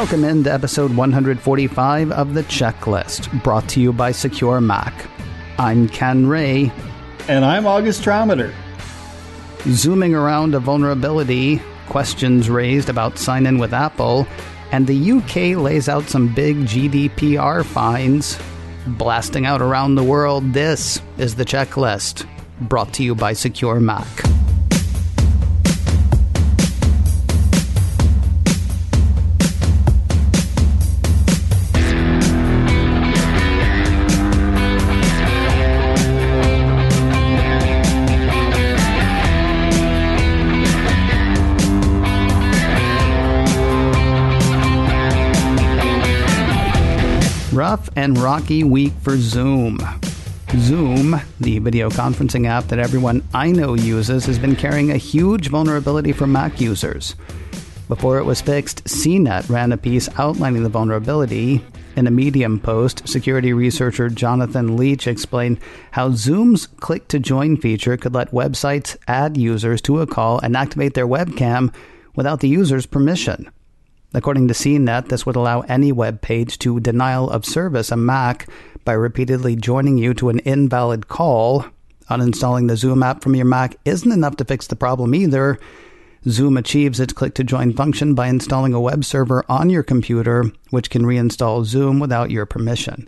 Welcome into episode 145 of The Checklist, brought to you by Secure Mac. I'm Ken Ray. And I'm August Trometer. Zooming around a vulnerability, questions raised about sign-in with Apple, and the UK lays out some big GDPR fines. Blasting out around the world, this is The Checklist, brought to you by Secure Mac. Rough and rocky week for Zoom. Zoom, the video conferencing app that everyone I know uses, has been carrying a huge vulnerability for Mac users. Before it was fixed, CNET ran a piece outlining the vulnerability. In a Medium post, security researcher Jonathan Leach explained how Zoom's click-to-join feature could let websites add users to a call and activate their webcam without the user's permission. According to CNET, this would allow any web page to denial of service a Mac by repeatedly joining you to an invalid call. Uninstalling the Zoom app from your Mac isn't enough to fix the problem either. Zoom achieves its click-to-join function by installing a web server on your computer, which can reinstall Zoom without your permission.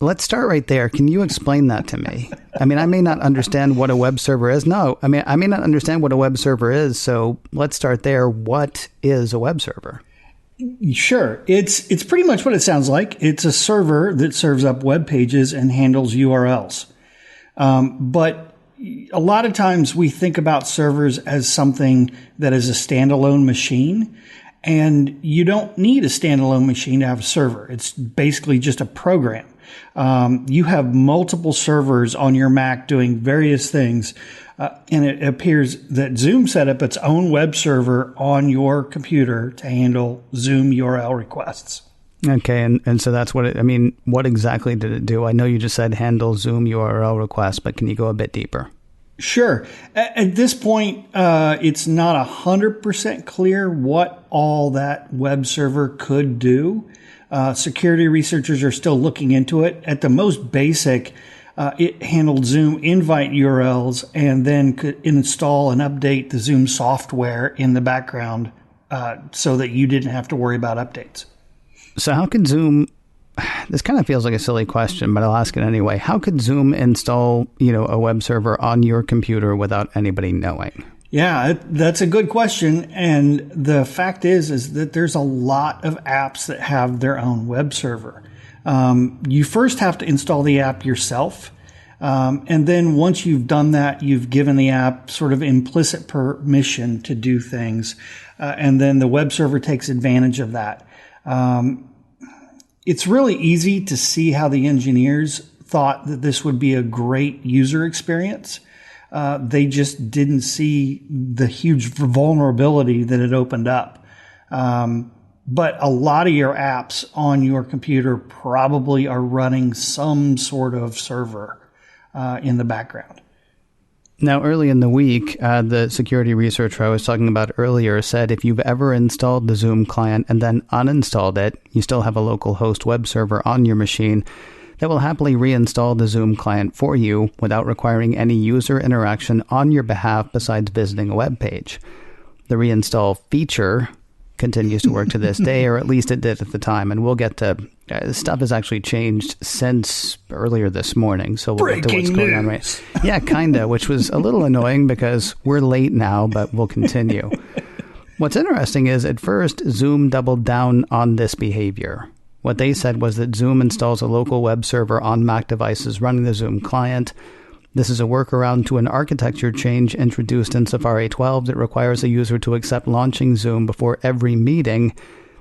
Let's start right there. Can you explain that to me? I mean, I may not understand what a web server is. I may not understand what a web server is, so let's start there. What is a web server? Sure. It's pretty much what it sounds like. It's a server that serves up web pages and handles URLs. But a lot of times we think about servers as something that is a standalone machine, and you don't need a standalone machine to have a server. It's basically just a program. You have multiple servers on your Mac doing various things. And it appears that Zoom set up its own web server on your computer to handle Zoom URL requests. Okay, and so that's what what exactly did it do? I know you just said handle Zoom URL requests, but can you go a bit deeper? Sure. At this point, it's not 100% clear what all that web server could do. Security researchers are still looking into it. At the most basic, it handled Zoom invite URLs and then could install and update the Zoom software in the background so that you didn't have to worry about updates. So how could Zoom, this kind of feels like a silly question, but I'll ask it anyway. How could Zoom install, a web server on your computer without anybody knowing? Yeah, that's a good question. And the fact is that there's a lot of apps that have their own web server. You first have to install the app yourself. And then once you've done that, you've given the app sort of implicit permission to do things. And then the web server takes advantage of that. It's really easy to see how the engineers thought that this would be a great user experience. They just didn't see the huge vulnerability that it opened up. But a lot of your apps on your computer probably are running some sort of server in the background. Now, early in the week, the security researcher I was talking about earlier said if you've ever installed the Zoom client and then uninstalled it, you still have a local host web server on your machine that will happily reinstall the Zoom client for you without requiring any user interaction on your behalf besides visiting a web page. The reinstall feature continues to work to this day, or at least it did at the time. And we'll get to stuff has actually changed since earlier this morning. So we'll get to what's going on, right? Yeah, kind of, which was a little annoying because we're late now, but we'll continue. What's interesting is at first, Zoom doubled down on this behavior. What they said was that Zoom installs a local web server on Mac devices running the Zoom client. This is a workaround to an architecture change introduced in Safari 12 that requires a user to accept launching Zoom before every meeting.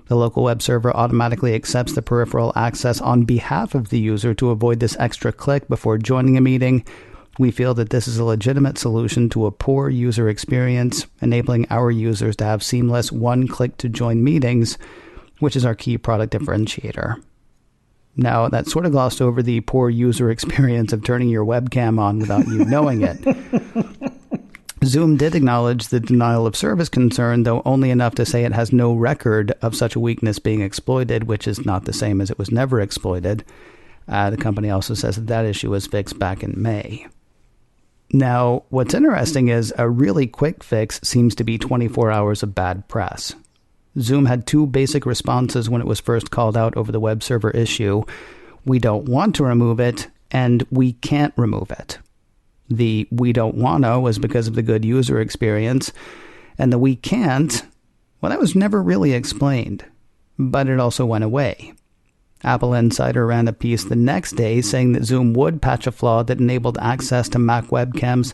The local web server automatically accepts the peripheral access on behalf of the user to avoid this extra click before joining a meeting. We feel that this is a legitimate solution to a poor user experience, enabling our users to have seamless one-click to join meetings, which is our key product differentiator. Now, that sort of glossed over the poor user experience of turning your webcam on without you knowing it. Zoom did acknowledge the denial of service concern, though only enough to say it has no record of such a weakness being exploited, which is not the same as it was never exploited. The company also says that issue was fixed back in May. Now, what's interesting is a really quick fix seems to be 24 hours of bad press. Zoom had two basic responses when it was first called out over the web server issue. We don't want to remove it, and we can't remove it. The we don't want to was because of the good user experience, and the we can't, well, that was never really explained, but it also went away. Apple Insider ran a piece the next day saying that Zoom would patch a flaw that enabled access to Mac webcams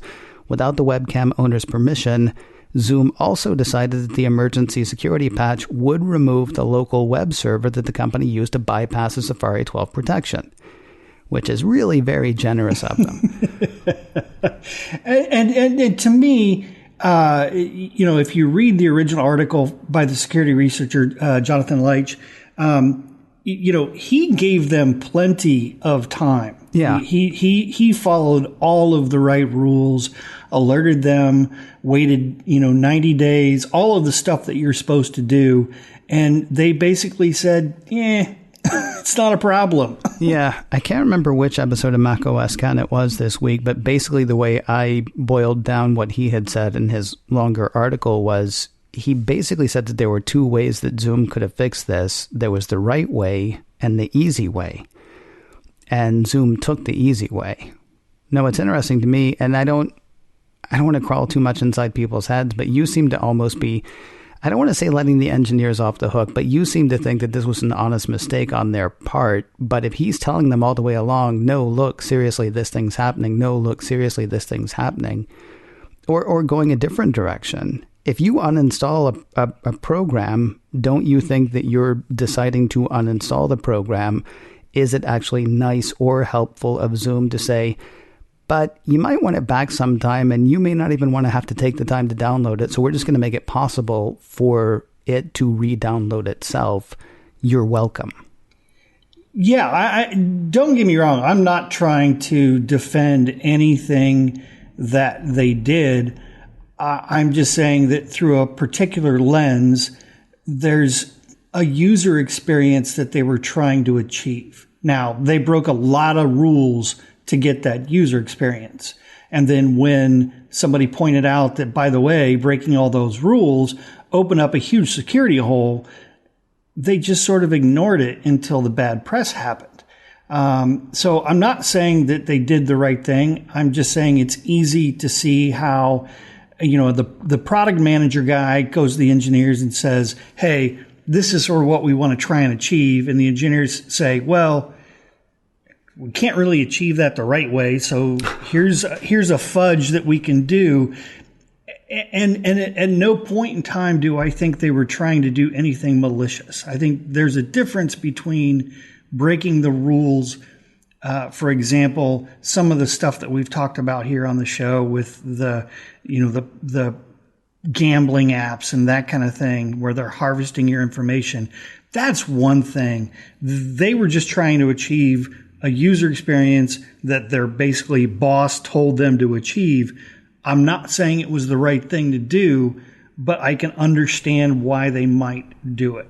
without the webcam owner's permission. Zoom also decided that the emergency security patch would remove the local web server that the company used to bypass the Safari 12 protection, which is really very generous of them. and to me, if you read the original article by the security researcher, Jonathan Leitch, he gave them plenty of time. Yeah. He followed all of the right rules, alerted them, waited, 90 days, all of the stuff that you're supposed to do. And they basically said, it's not a problem. Yeah. I can't remember which episode of macOS Can it was this week, but basically the way I boiled down what he had said in his longer article was, he basically said that there were two ways that Zoom could have fixed this. There was the right way and the easy way. And Zoom took the easy way. Now, what's interesting to me, and I don't want to crawl too much inside people's heads, but you seem to almost be, I don't want to say letting the engineers off the hook, but you seem to think that this was an honest mistake on their part. But if he's telling them all the way along, no, look, seriously, this thing's happening. No, look, seriously, this thing's happening. Or going a different direction. If you uninstall a program, don't you think that you're deciding to uninstall the program? Is it actually nice or helpful of Zoom to say, but you might want it back sometime and you may not even want to have to take the time to download it. So we're just going to make it possible for it to re-download itself. You're welcome. Yeah, I don't get me wrong. I'm not trying to defend anything that they did. I'm just saying that through a particular lens, there's a user experience that they were trying to achieve. Now, they broke a lot of rules to get that user experience. And then when somebody pointed out that, by the way, breaking all those rules opened up a huge security hole, they just sort of ignored it until the bad press happened. So I'm not saying that they did the right thing. I'm just saying it's easy to see how, the product manager guy goes to the engineers and says, hey, this is sort of what we want to try and achieve. And the engineers say, well, we can't really achieve that the right way. So here's a fudge that we can do. And at no point in time do I think they were trying to do anything malicious. I think there's a difference between breaking the rules. For example, some of the stuff that we've talked about here on the show with the gambling apps and that kind of thing where they're harvesting your information. That's one thing. They were just trying to achieve a user experience that their basically boss told them to achieve. I'm not saying it was the right thing to do, but I can understand why they might do it.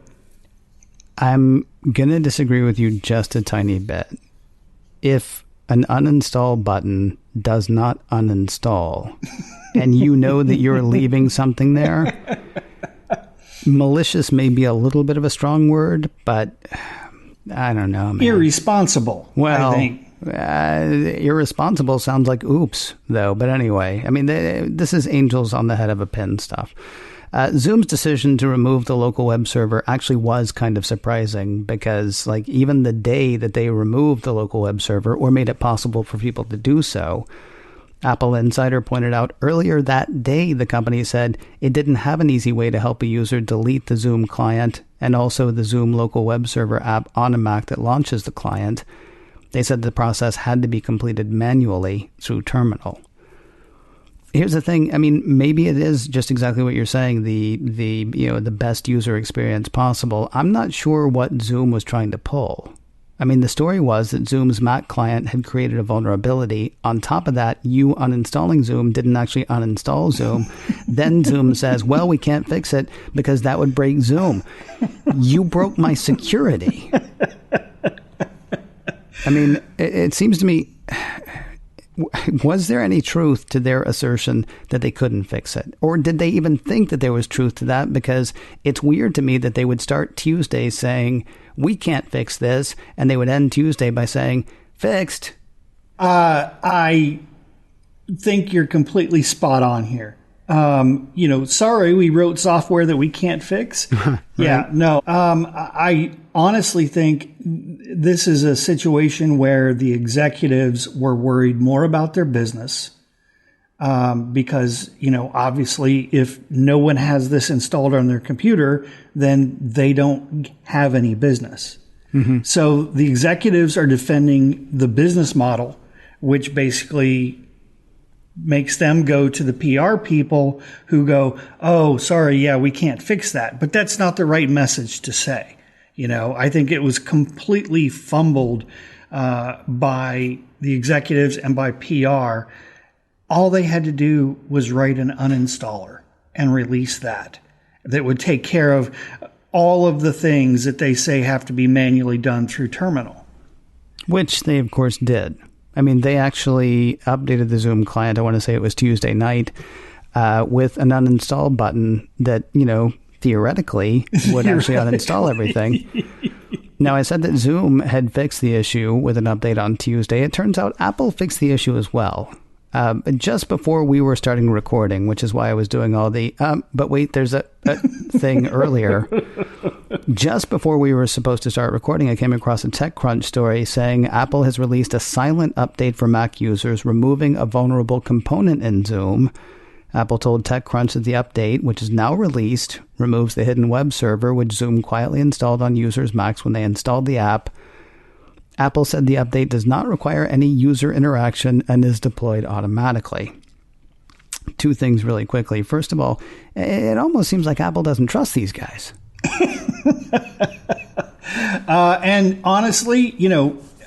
I'm going to disagree with you just a tiny bit. If an uninstall button does not uninstall and you know that you're leaving something there, malicious may be a little bit of a strong word, but I don't know, man. Irresponsible, well, I think. Irresponsible sounds like oops, though. But anyway, I mean, this is angels on the head of a pin stuff. Zoom's decision to remove the local web server actually was kind of surprising because, like, even the day that they removed the local web server or made it possible for people to do so, Apple Insider pointed out earlier that day the company said it didn't have an easy way to help a user delete the Zoom client and also the Zoom local web server app on a Mac that launches the client. They said the process had to be completed manually through terminal. Here's the thing. I mean, maybe it is just exactly what you're saying, the best user experience possible. I'm not sure what Zoom was trying to pull. I mean, the story was that Zoom's Mac client had created a vulnerability. On top of that, you uninstalling Zoom didn't actually uninstall Zoom. Then Zoom says, well, we can't fix it because that would break Zoom. You broke my security. I mean, it seems to me, was there any truth to their assertion that they couldn't fix it? Or did they even think that there was truth to that? Because it's weird to me that they would start Tuesday saying, we can't fix this, and they would end Tuesday by saying, fixed. I think you're completely spot on here. Sorry, we wrote software that we can't fix. Right. Yeah, no. I honestly think this is a situation where the executives were worried more about their business. Because, obviously if no one has this installed on their computer, then they don't have any business. Mm-hmm. So the executives are defending the business model, which basically makes them go to the PR people who go, oh, sorry, yeah, we can't fix that. But that's not the right message to say. I think it was completely fumbled by the executives and by PR. All they had to do was write an uninstaller and release that would take care of all of the things that they say have to be manually done through terminal. Which they, of course, did. I mean, they actually updated the Zoom client, I want to say it was Tuesday night, with an uninstall button that, theoretically would actually uninstall everything. Now, I said that Zoom had fixed the issue with an update on Tuesday. It turns out Apple fixed the issue as well. Just before we were starting recording, which is why I was doing all the, but wait, there's a thing earlier. Just before we were supposed to start recording, I came across a TechCrunch story saying Apple has released a silent update for Mac users, removing a vulnerable component in Zoom. Apple told TechCrunch that the update, which is now released, removes the hidden web server, which Zoom quietly installed on users' Macs when they installed the app. Apple said the update does not require any user interaction and is deployed automatically. Two things really quickly. First of all, it almost seems like Apple doesn't trust these guys. And honestly,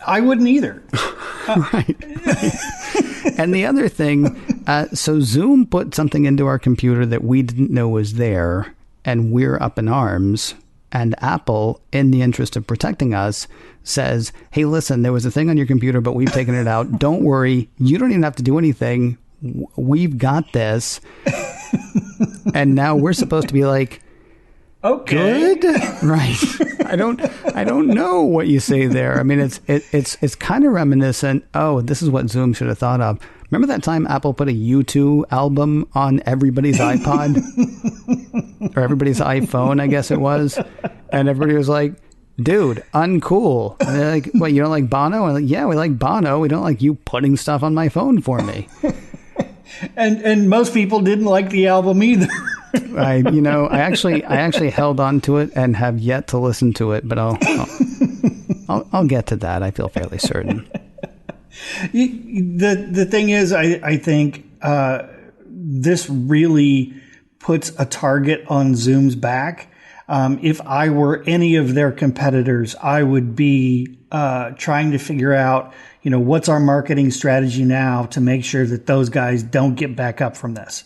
I wouldn't either. Right. And the other thing, so Zoom put something into our computer that we didn't know was there, and we're up in arms. And Apple, in the interest of protecting us, says, hey, listen, there was a thing on your computer, but we've taken it out. Don't worry. You don't even have to do anything. We've got this. And now we're supposed to be like, okay, good, right? I don't know what you say there. I mean, it's kind of reminiscent. Oh, this is what Zoom should have thought of. Remember that time Apple put a U2 album on everybody's iPod or everybody's iPhone, I guess it was, and everybody was like, "Dude, uncool." And they're like, "What? You don't like Bono?" I'm like, "Yeah, we like Bono. We don't like you putting stuff on my phone for me." And most people didn't like the album either. I actually held on to it and have yet to listen to it, but I'll get to that. I feel fairly certain. The thing is, I think this really puts a target on Zoom's back. If I were any of their competitors, I would be trying to figure out, what's our marketing strategy now to make sure that those guys don't get back up from this.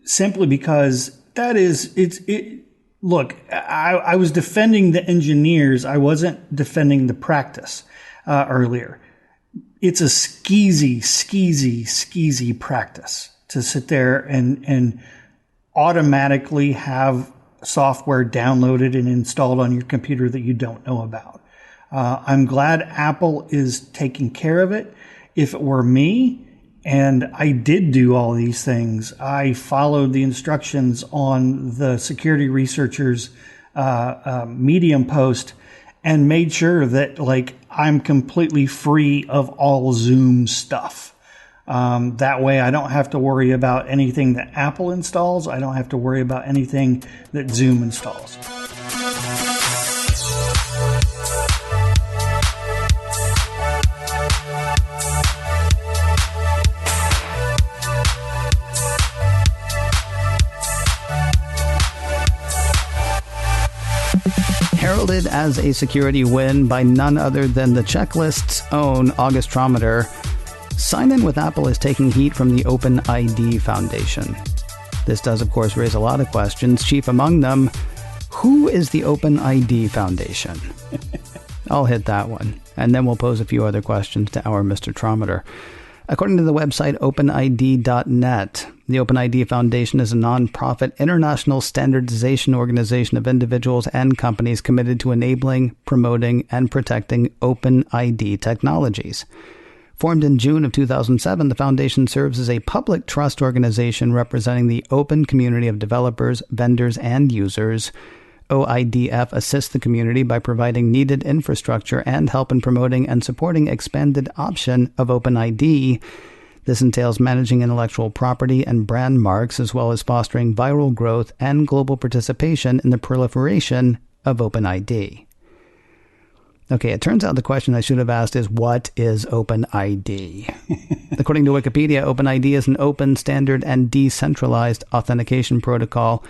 Simply because look, I was defending the engineers. I wasn't defending the practice earlier. It's a skeezy practice to sit there and automatically have software downloaded and installed on your computer that you don't know about. I'm glad Apple is taking care of it. If it were me, and I did do all these things, I followed the instructions on the security researchers Medium post and made sure that I'm completely free of all Zoom stuff. That way I don't have to worry about anything that Apple installs. I don't have to worry about anything that Zoom installs. heralded as a security win by none other than the checklist's own Augustrometer, sign-in with Apple is taking heat from the OpenID Foundation. This does, of course, raise a lot of questions, chief among them, who is the OpenID Foundation? I'll hit that one, and then we'll pose a few other questions to our Mr. Trometer. According to the website OpenID.net, the OpenID Foundation is a non-profit international standardization organization of individuals and companies committed to enabling, promoting, and protecting OpenID technologies. Formed in June of 2007, the foundation serves as a public trust organization representing the open community of developers, vendors, and users. OIDF assists the community by providing needed infrastructure and help in promoting and supporting expanded option of OpenID. This entails managing intellectual property and brand marks, as well as fostering viral growth and global participation in the proliferation of OpenID. Okay, it turns out the question I should have asked is, what is OpenID? According to Wikipedia, OpenID is an open, standard, and decentralized authentication protocol.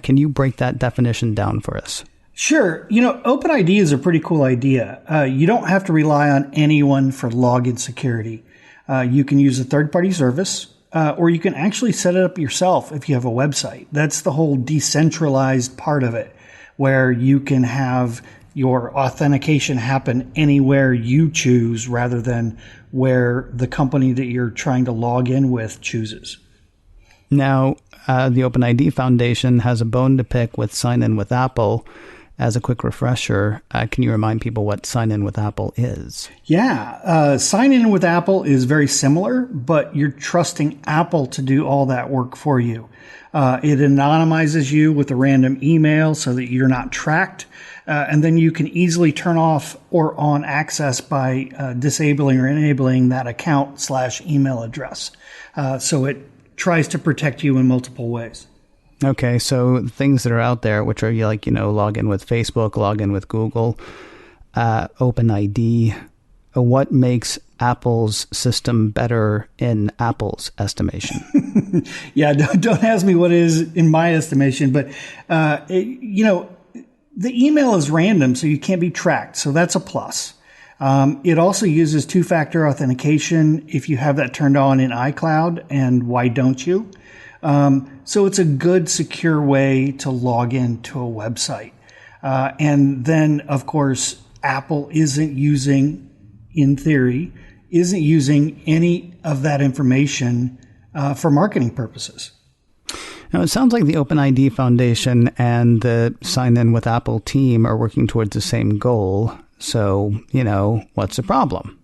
Can you break that definition down for us? Sure. OpenID is a pretty cool idea. You don't have to rely on anyone for login security. You can use a third-party service, or you can actually set it up yourself if you have a website. That's the whole decentralized part of it, where you can have your authentication happen anywhere you choose rather than where the company that you're trying to log in with chooses. Now, the OpenID Foundation has a bone to pick with sign-in with Apple. As a quick refresher, can you remind people what sign-in with Apple is? Yeah, sign-in with Apple is very similar, but you're trusting Apple to do all that work for you. It anonymizes you with a random email so that you're not tracked. And then you can easily turn off or on access by disabling or enabling that account/email address. So it tries to protect you in multiple ways. Okay, so things that are out there, which are log in with Facebook, log in with Google, OpenID. What makes Apple's system better in Apple's estimation? Yeah, don't ask me what it is in my estimation, but the email is random, so you can't be tracked. So that's a plus. It also uses two-factor authentication if you have that turned on in iCloud, and why don't you? So it's a good, secure way to log into a website. And then, of course, Apple isn't using any of that information for marketing purposes. Now, it sounds like the OpenID Foundation and the Sign-In with Apple team are working towards the same goal. So, what's the problem?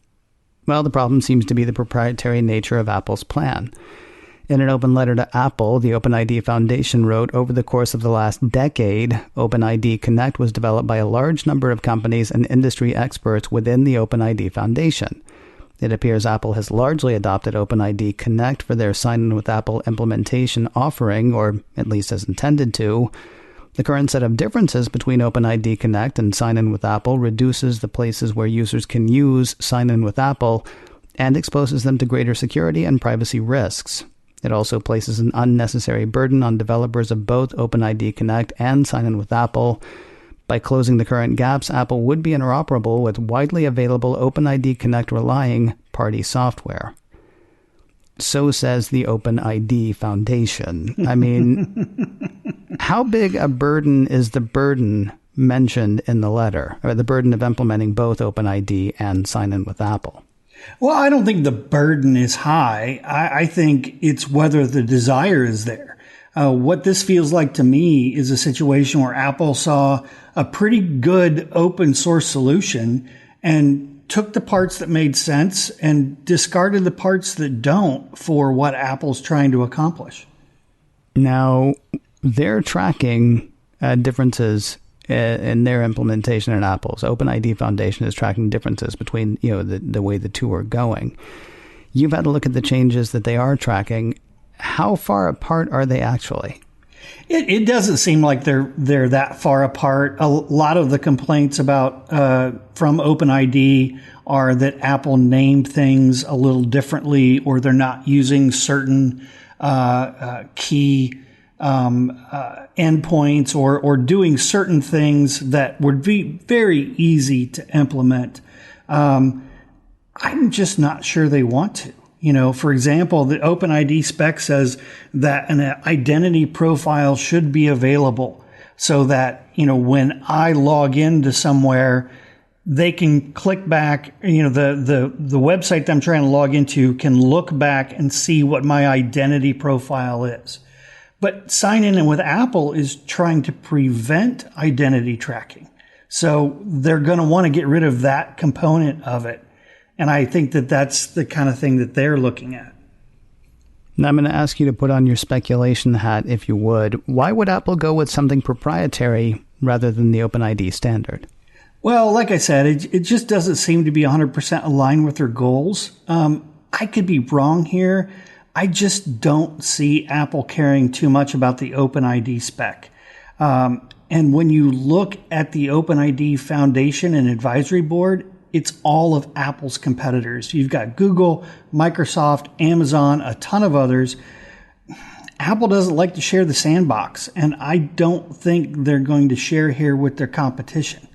Well, the problem seems to be the proprietary nature of Apple's plan. In an open letter to Apple, the OpenID Foundation wrote, over the course of the last decade, OpenID Connect was developed by a large number of companies and industry experts within the OpenID Foundation. It appears Apple has largely adopted OpenID Connect for their Sign-In with Apple implementation offering, or at least as intended to. The current set of differences between OpenID Connect and Sign-In with Apple reduces the places where users can use Sign-In with Apple and exposes them to greater security and privacy risks. It also places an unnecessary burden on developers of both OpenID Connect and Sign-In with Apple. By closing the current gaps, Apple would be interoperable with widely available OpenID Connect relying party software. So says the OpenID Foundation. I mean, how big a burden is the burden mentioned in the letter, or the burden of implementing both OpenID and Sign-In with Apple? Well, I don't think the burden is high. I think it's whether the desire is there. What this feels like to me is a situation where Apple saw a pretty good open source solution and took the parts that made sense and discarded the parts that don't for what Apple's trying to accomplish. Now, they're tracking differences in their implementation in Apple's. OpenID Foundation is tracking differences between the way the two are going. You've had to look at the changes that they are tracking. How far apart are they actually? It doesn't seem like they're that far apart. A lot of the complaints about from OpenID are that Apple named things a little differently, or they're not using certain key endpoints or doing certain things that would be very easy to implement. I'm just not sure they want to. For example, the OpenID spec says that an identity profile should be available so that, when I log into somewhere, they can click back, the website that I'm trying to log into can look back and see what my identity profile is. But sign in with Apple is trying to prevent identity tracking. So they're going to want to get rid of that component of it. And I think that that's the kind of thing that they're looking at. Now, I'm going to ask you to put on your speculation hat, if you would. Why would Apple go with something proprietary rather than the OpenID standard? Well, like I said, it just doesn't seem to be 100% aligned with their goals. I could be wrong here. I just don't see Apple caring too much about the OpenID spec. And when you look at the OpenID Foundation and Advisory Board, it's all of Apple's competitors. You've got Google, Microsoft, Amazon, a ton of others. Apple doesn't like to share the sandbox, and I don't think they're going to share here with their competition.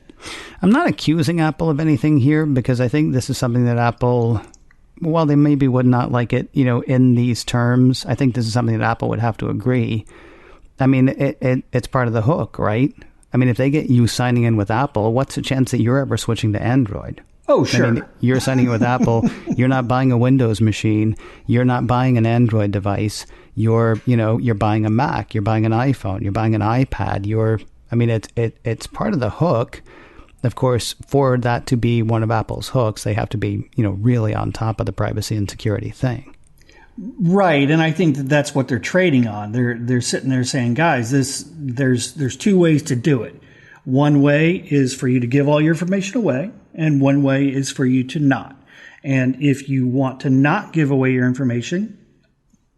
I'm not accusing Apple of anything here because I think this is something that Apple, while they maybe would not like it, in these terms, I think this is something that Apple would have to agree. I mean, it's part of the hook, right? I mean, if they get you signing in with Apple, what's the chance that you're ever switching to Android? Oh, sure. I mean, you're signing in with Apple. You're not buying a Windows machine. You're not buying an Android device. You're buying a Mac. You're buying an iPhone. You're buying an iPad. It's part of the hook. Of course, for that to be one of Apple's hooks, they have to be, really on top of the privacy and security thing. Right, and I think that that's what they're trading on. They're sitting there saying, guys, there's two ways to do it. One way is for you to give all your information away, and one way is for you to not. And if you want to not give away your information,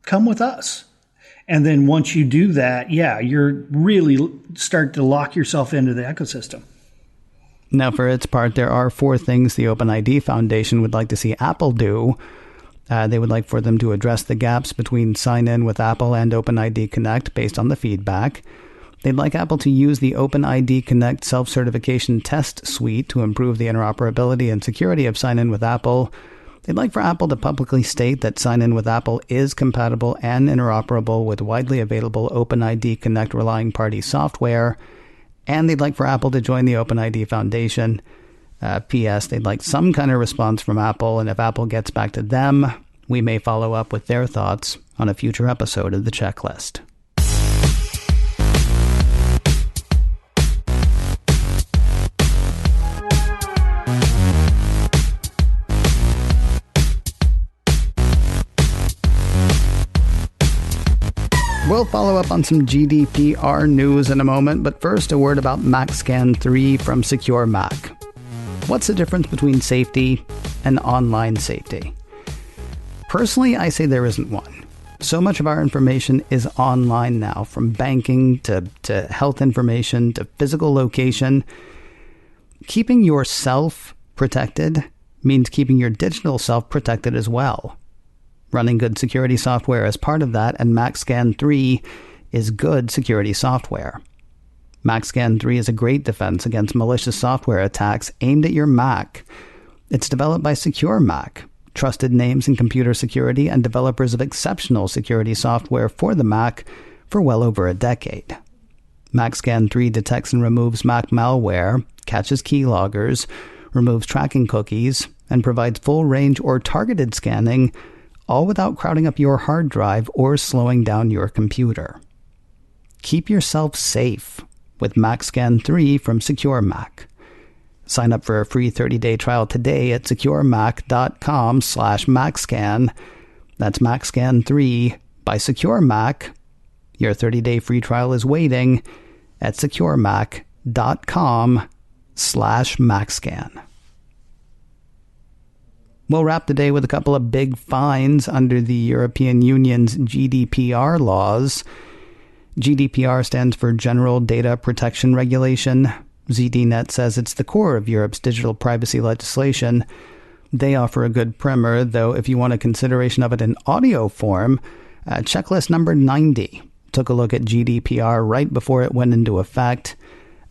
come with us. And then once you do that, you're really start to lock yourself into the ecosystem. Now, for its part, there are 4 things the OpenID Foundation would like to see Apple do. They would like for them to address the gaps between sign-in with Apple and OpenID Connect based on the feedback. They'd like Apple to use the OpenID Connect self-certification test suite to improve the interoperability and security of sign-in with Apple. They'd like for Apple to publicly state that sign-in with Apple is compatible and interoperable with widely available OpenID Connect relying party software. And they'd like for Apple to join the OpenID Foundation. P.S. They'd like some kind of response from Apple, and if Apple gets back to them, we may follow up with their thoughts on a future episode of the checklist. We'll follow up on some GDPR news in a moment, but first a word about MacScan 3 from Secure Mac. What's the difference between safety and online safety? Personally, I say there isn't one. So much of our information is online now, from banking to health information to physical location. Keeping yourself protected means keeping your digital self protected as well. Running good security software is part of that, and MacScan 3 is good security software. MacScan 3 is a great defense against malicious software attacks aimed at your Mac. It's developed by Secure Mac, trusted names in computer security and developers of exceptional security software for the Mac for well over a decade. MacScan 3 detects and removes Mac malware, catches keyloggers, removes tracking cookies, and provides full-range or targeted scanning, all without crowding up your hard drive or slowing down your computer. Keep yourself safe with MacScan 3 from Secure Mac. Sign up for a free 30-day trial today at securemac.com/MacScan. That's MacScan 3 by Secure Mac. Your 30-day free trial is waiting at securemac.com/MacScan. We'll wrap the day with a couple of big fines under the European Union's GDPR laws. GDPR stands for General Data Protection Regulation. ZDNet says it's the core of Europe's digital privacy legislation. They offer a good primer, though if you want a consideration of it in audio form, checklist number 90 took a look at GDPR right before it went into effect.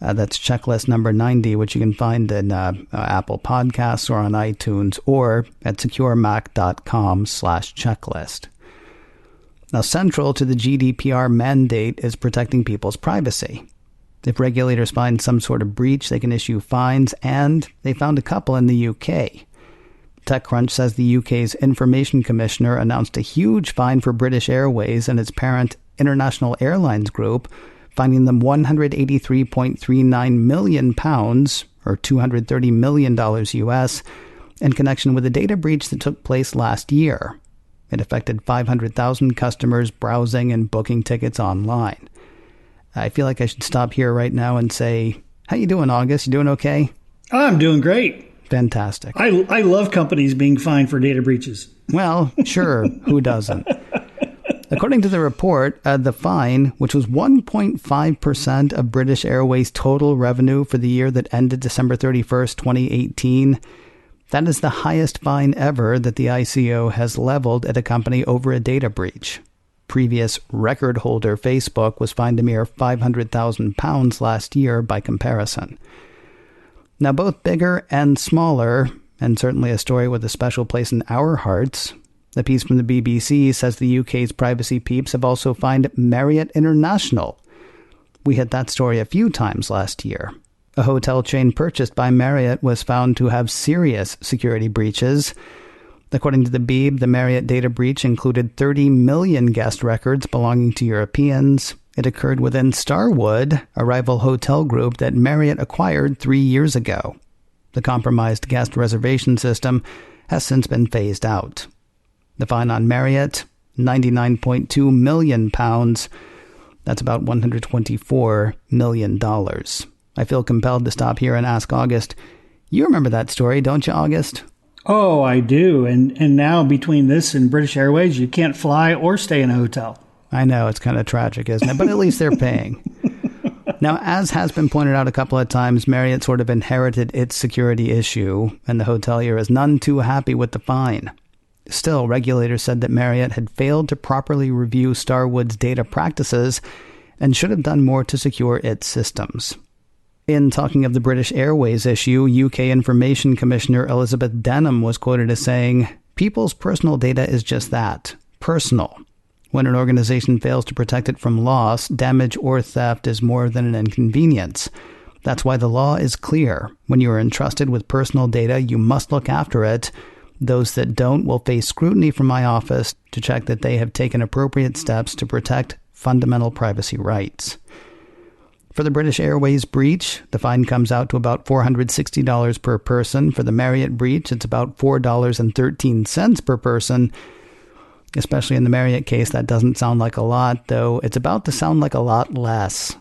That's checklist number 90, which you can find in Apple Podcasts or on iTunes or at securemac.com/checklist. Now, central to the GDPR mandate is protecting people's privacy. If regulators find some sort of breach, they can issue fines, and they found a couple in the UK. TechCrunch says the UK's Information Commissioner announced a huge fine for British Airways and its parent International Airlines Group, finding them £183.39 million, or $230 million US, in connection with a data breach that took place last year. It affected 500,000 customers browsing and booking tickets online. I feel like I should stop here right now and say, how you doing, August? You doing okay? I'm doing great. Fantastic. I love companies being fined for data breaches. Well, sure. Who doesn't? According to the report, the fine, which was 1.5% of British Airways' total revenue for the year that ended December 31st, 2018, that is the highest fine ever that the ICO has leveled at a company over a data breach. Previous record holder Facebook was fined a mere £500,000 last year by comparison. Now, both bigger and smaller, and certainly a story with a special place in our hearts, the piece from the BBC says the UK's privacy peeps have also fined Marriott International. We had that story a few times last year. A hotel chain purchased by Marriott was found to have serious security breaches. According to the Beeb, the Marriott data breach included 30 million guest records belonging to Europeans. It occurred within Starwood, a rival hotel group that Marriott acquired 3 years ago. The compromised guest reservation system has since been phased out. The fine on Marriott, £99.2 million. That's about $124 million. I feel compelled to stop here and ask August, you remember that story, don't you, August? Oh, I do. And now between this and British Airways, you can't fly or stay in a hotel. I know, it's kind of tragic, isn't it? But at least they're paying. Now, as has been pointed out a couple of times, Marriott sort of inherited its security issue, and the hotelier is none too happy with the fine. Still, regulators said that Marriott had failed to properly review Starwood's data practices and should have done more to secure its systems. In talking of the British Airways issue, UK Information Commissioner Elizabeth Denham was quoted as saying, "People's personal data is just that, personal. When an organization fails to protect it from loss, damage, or theft is more than an inconvenience. That's why the law is clear. When you are entrusted with personal data, you must look after it. Those that don't will face scrutiny from my office to check that they have taken appropriate steps to protect fundamental privacy rights." For the British Airways breach, the fine comes out to about $460 per person. For the Marriott breach, it's about $4.13 per person. Especially in the Marriott case, that doesn't sound like a lot, though it's about to sound like a lot less.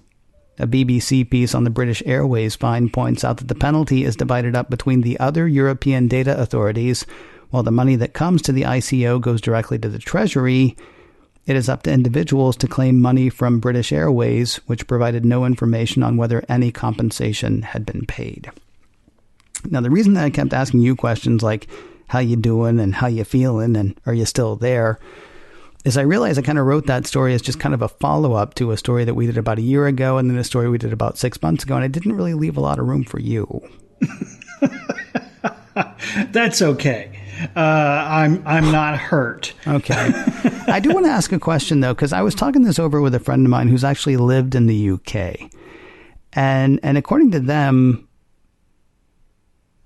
A BBC piece on the British Airways fine points out that the penalty is divided up between the other European data authorities, while the money that comes to the ICO goes directly to the Treasury. It is up to individuals to claim money from British Airways, which provided no information on whether any compensation had been paid. Now, the reason that I kept asking you questions like, how you doing and how you feeling and are you still there, is I realized I kind of wrote that story as just kind of a follow-up to a story that we did about a year ago and then a story we did about 6 months ago, and I didn't really leave a lot of room for you. That's okay. I'm not hurt. Okay. I do want to ask a question, though, because I was talking this over with a friend of mine who's actually lived in the UK. And according to them,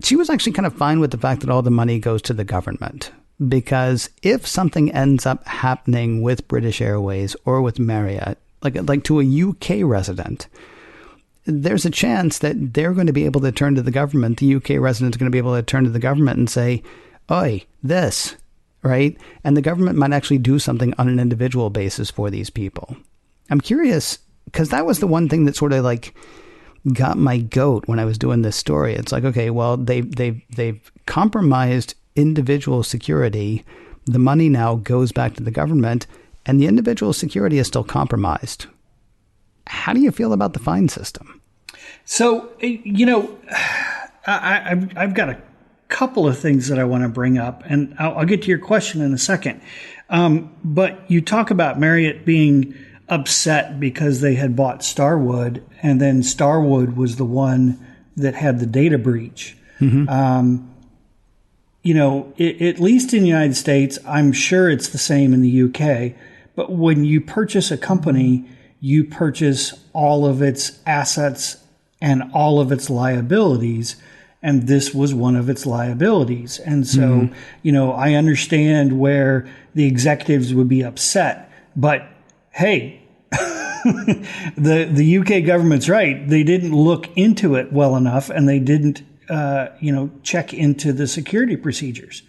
she was actually kind of fine with the fact that all the money goes to the government. Because if something ends up happening with British Airways or with Marriott, like to a UK resident, there's a chance that they're going to be able to turn to the government. The UK resident is going to be able to turn to the government and say, "Oi, this," right? And the government might actually do something on an individual basis for these people. I'm curious, because that was the one thing that sort of like got my goat when I was doing this story. It's like, okay, well, they've compromised individual security. The money now goes back to the government, and the individual security is still compromised. How do you feel about the fine system? So, I've got a couple of things that I want to bring up, and I'll get to your question in a second. But you talk about Marriott being upset because they had bought Starwood, and then Starwood was the one that had the data breach. Mm-hmm. At least in the United States, I'm sure it's the same in the UK, but when you purchase a company, you purchase all of its assets and all of its liabilities, and this was one of its liabilities. And so, I understand where the executives would be upset, but hey, the UK government's right. They didn't look into it well enough, and they didn't, check into the security procedures.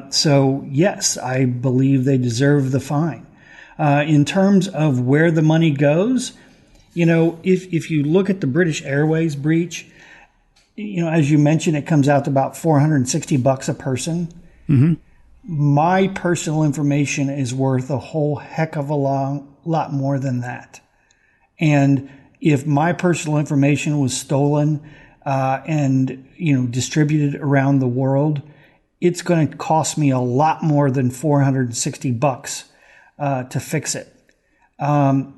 So yes, I believe they deserve the fine. In terms of where the money goes, if you look at the British Airways breach, as you mentioned, it comes out to about $460 a person. Mm-hmm. My personal information is worth a whole heck of a lot more than that. And if my personal information was stolen and distributed around the world, it's going to cost me a lot more than $460 to fix it.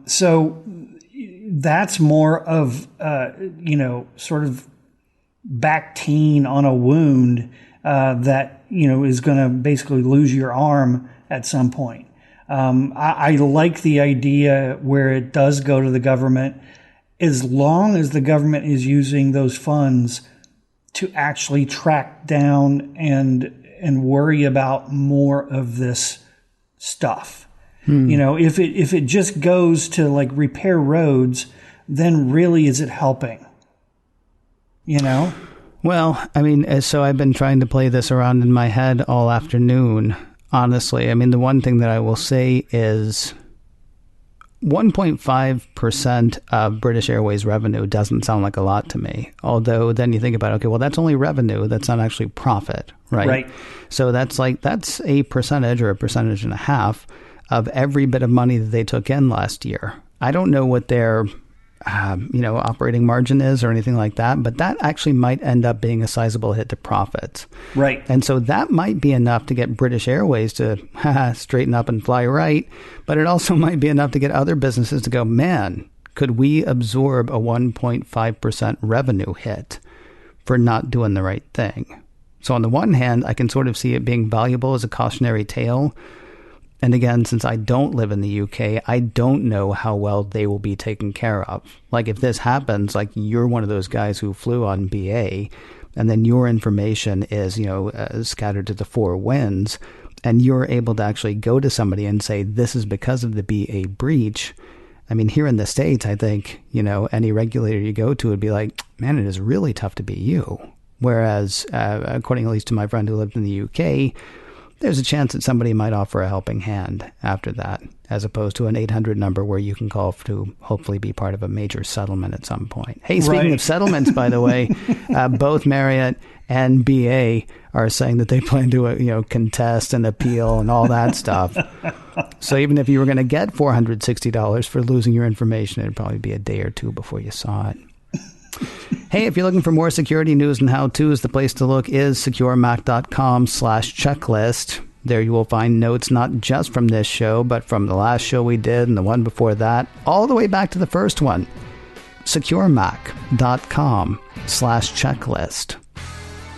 So that's more of sort of Bactine on a wound that is going to basically lose your arm at some point. I like the idea where it does go to the government, as long as the government is using those funds to actually track down and worry about more of this stuff. If it just goes to like repair roads, then really is it helping? Well, I mean, so I've been trying to play this around in my head all afternoon, honestly. I mean, the one thing that I will say is 1.5% of British Airways revenue doesn't sound like a lot to me. Although then you think about, okay, well, that's only revenue. That's not actually profit, right? Right. So that's a percentage or a percentage and a half of every bit of money that they took in last year. I don't know what their operating margin is or anything like that, but that actually might end up being a sizable hit to profits. Right. And so that might be enough to get British Airways to straighten up and fly right, but it also might be enough to get other businesses to go, man, could we absorb a 1.5% revenue hit for not doing the right thing? So on the one hand, I can sort of see it being valuable as a cautionary tale. And again, since I don't live in the UK, I don't know how well they will be taken care of. Like if this happens, like you're one of those guys who flew on BA and then your information is, scattered to the four winds and you're able to actually go to somebody and say, this is because of the BA breach. I mean, here in the States, I think, any regulator you go to would be like, man, it is really tough to be you. Whereas, according at least to my friend who lived in the UK, there's a chance that somebody might offer a helping hand after that, as opposed to an 800 number where you can call to hopefully be part of a major settlement at some point. Hey, speaking of settlements, by the way, both Marriott and BA are saying that they plan to, contest and appeal and all that stuff. So even if you were going to get $460 for losing your information, it'd probably be a day or two before you saw it. Hey, if you're looking for more security news and how-tos, the place to look is securemac.com/checklist. There you will find notes not just from this show, but from the last show we did and the one before that, all the way back to the first one. securemac.com/checklist.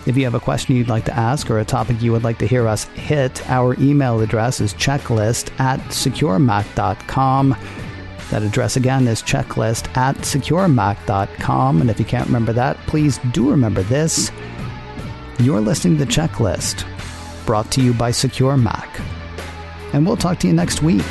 If you have a question you'd like to ask or a topic you would like to hear us hit, our email address is checklist@securemac.com. That address again is checklist@securemac.com. And if you can't remember that, please do remember this. You're listening to The Checklist, brought to you by Secure Mac. And we'll talk to you next week.